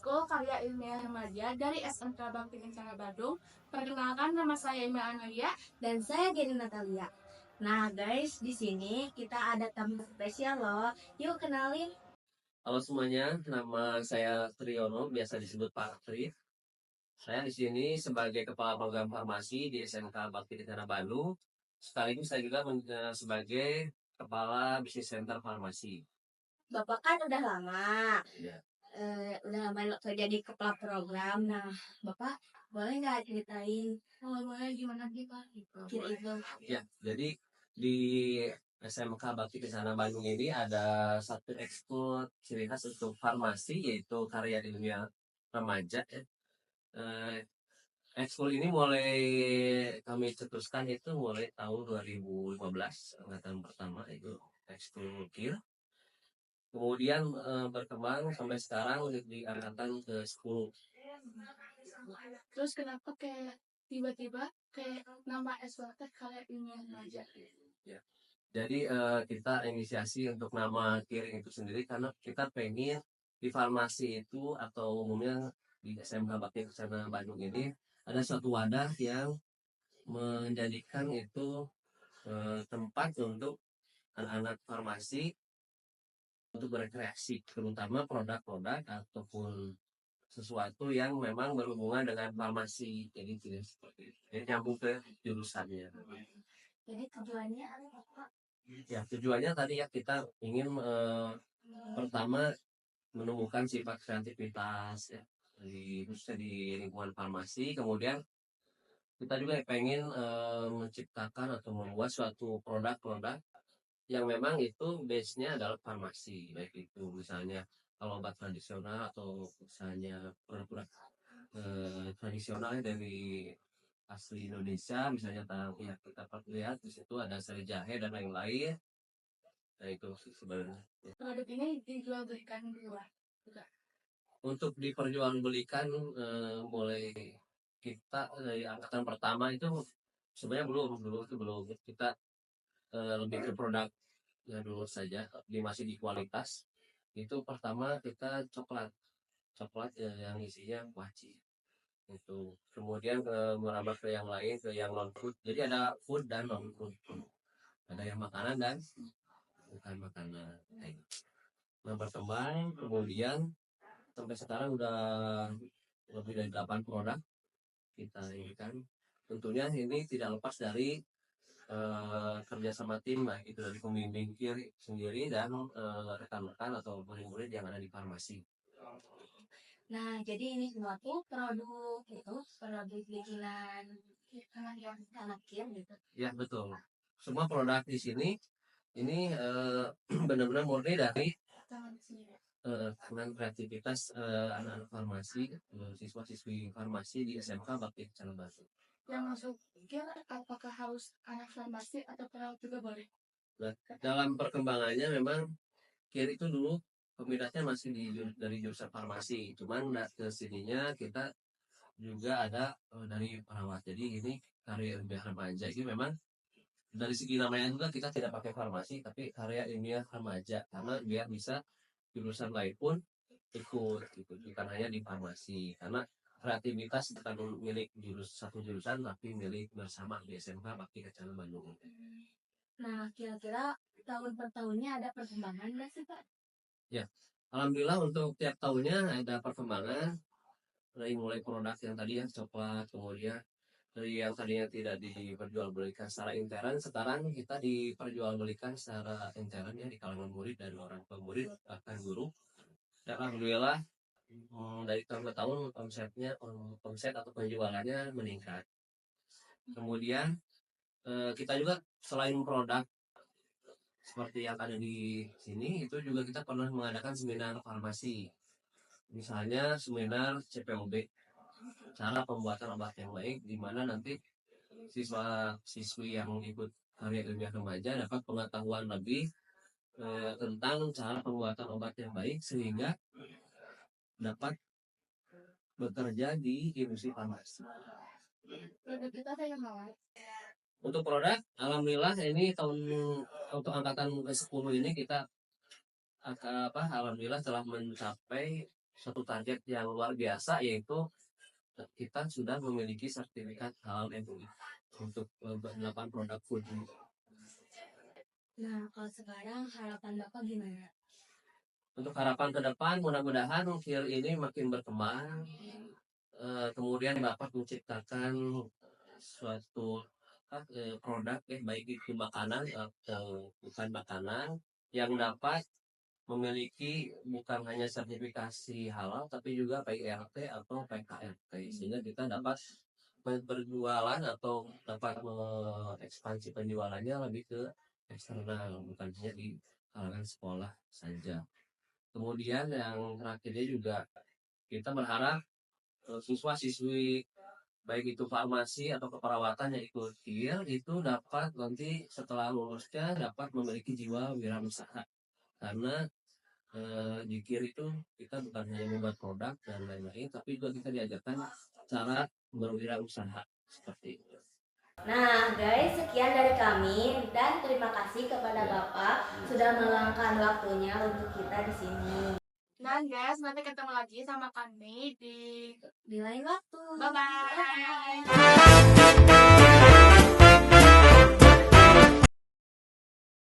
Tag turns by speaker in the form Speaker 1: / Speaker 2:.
Speaker 1: Eskul Karya Ilmiah Remaja dari SMK Bakti Kencana Bandung. Perkenalkan, nama saya Ima Analia.
Speaker 2: Dan saya Geni Natalia. Nah guys, di sini kita ada tamu spesial loh. Yuk kenalin.
Speaker 3: Halo semuanya, nama saya Triyono, biasa disebut Pak Tri. Saya di sini sebagai Kepala Program Farmasi di SMK Bakti Kencana Bandung. Sekaligus saya juga sebagai Kepala Bisnis Center Farmasi.
Speaker 2: Bapak kan udah lama.
Speaker 3: Ya.
Speaker 2: Udah lama kerja di kepala program. Nah, Bapak boleh nggak ceritain
Speaker 1: Mulai gimana sih Pak?
Speaker 2: kira itu?
Speaker 3: Ya, jadi di SMK Bakti Kencana Bandung ini ada satu ekskul ciri khas untuk farmasi, yaitu karya ilmiah remaja. Ekskul ini mulai kami cetuskan itu mulai tahun 2015, angkatan pertama itu ekskul KIR. Kemudian berkembang sampai sekarang di angkatan ke-10.
Speaker 1: Terus kenapa kayak tiba-tiba kayak nama eskul Karya Ilmiah Remaja?
Speaker 3: Ya. Jadi kita inisiasi untuk nama KIR itu sendiri karena kita pengen di farmasi itu atau umumnya di SMK Bakti Kencana Bandung ini ada suatu wadah yang menjadikan itu tempat untuk anak-anak farmasi untuk berekreasi, terutama produk-produk ataupun sesuatu yang memang berhubungan dengan farmasi. Jadi tidak seperti itu. Jadi nyambung ke jurusannya.
Speaker 2: Jadi tujuannya apa?
Speaker 3: Ya, tujuannya tadi ya kita ingin pertama menemukan sifat kreativitas ya, khususnya di lingkungan farmasi. Kemudian kita juga pengen menciptakan atau membuat suatu produk-produk yang memang itu base-nya adalah farmasi, baik itu misalnya kalau obat tradisional atau misalnya produk-produk tradisional dari asli Indonesia, misalnya ya kita lihat di situ ada seri jahe dan lain-lain. Nah itu sebenarnya.
Speaker 1: Produk ini dijual belikan di luar juga.
Speaker 3: Untuk diperjualbelikan mulai kita dari angkatan pertama itu sebenarnya belum kita lebih ke produk ya dulu saja, masih di kualitas. Itu pertama kita coklat yang isinya kuaci itu, kemudian merambah ke yang lain, ke yang non food. Jadi ada food dan non food, ada yang makanan dan bukan makanan. Nah berkembang kemudian sampai sekarang udah lebih dari 8 produk kita ini kan. Tentunya ini tidak lepas dari kerjasama tim, baik itu dari pembimbing KIR sendiri dan rekan-rekan atau murid-murid yang ada di farmasi.
Speaker 2: Nah, jadi ini semua tuh produk bikinan anak gitu.
Speaker 3: Ya betul. Semua produk di sini ini benar-benar murni dari kreativitas anak-anak farmasi, siswa-siswi farmasi di SMK Bakti Kencana Bandung.
Speaker 1: Yang masuk KIR apakah harus anak farmasi atau perawat juga boleh?
Speaker 3: Nah, dalam perkembangannya memang KIR itu dulu peminatnya masih dari jurusan farmasi, cuman ke sininya kita juga ada dari perawat. Jadi ini karya ilmiah remaja ini memang dari segi namanya juga kita tidak pakai farmasi tapi karya ilmiah remaja, karena biar bisa jurusan lain pun ikut gitu, bukan hanya di farmasi, karena kreativitas bukan milik satu jurusan tapi milik bersama di SMK Bakti Kencana Bandung.
Speaker 2: Nah, kira-kira tahun per tahunnya ada perkembangan nggak sih Pak?
Speaker 3: Ya, alhamdulillah untuk tiap tahunnya ada perkembangan, dari mulai produk yang tadi ya coklat, kemudian dari yang tadinya tidak diperjualbelikan secara intern, sekarang kita diperjualbelikan secara intern ya di kalangan murid, dari orang tua murid bahkan guru. Dan alhamdulillah dari tahun ke tahun omset atau penjualannya meningkat. Kemudian kita juga selain produk seperti yang ada di sini, itu juga kita pernah mengadakan seminar farmasi. Misalnya seminar CPOB, cara pembuatan obat yang baik, di mana nanti siswa-siswi yang ikut karya ilmiah remaja dapat pengetahuan lebih tentang cara pembuatan obat yang baik sehingga dapat bekerja di industri farmasi.
Speaker 1: Produk kita kayak mana?
Speaker 3: Untuk produk, alhamdulillah ini untuk angkatan ke-10 ini kita alhamdulillah telah mencapai suatu target yang luar biasa, yaitu kita sudah memiliki sertifikat halal MUI untuk beberapa produk food.
Speaker 2: Nah, kalau sekarang harapan Bapak gimana?
Speaker 3: Untuk harapan ke depan, mudah-mudahan Kir ini makin berkembang, kemudian dapat menciptakan suatu produk baik itu makanan atau bukan makanan yang dapat memiliki bukan hanya sertifikasi halal tapi juga PIRT atau PKRT, sehingga kita dapat berjualan atau dapat mengekspansi penjualannya lebih ke eksternal, bukan hanya di kalangan sekolah saja. Kemudian yang terakhirnya juga kita berharap siswa-siswi baik itu farmasi atau keperawatan yang ikut KIR itu dapat nanti setelah lulusnya dapat memiliki jiwa wirausaha, karena di KIR itu kita bukan hanya membuat produk dan lain-lain, tapi juga kita diajarkan cara berwirausaha seperti itu.
Speaker 2: Nah guys, sekian dari kami dan terima kasih kepada Bapak sudah meluangkan waktunya untuk kita di sini.
Speaker 1: Dan guys, nanti ketemu lagi sama kami di
Speaker 2: Di lain waktu.
Speaker 1: bye-bye.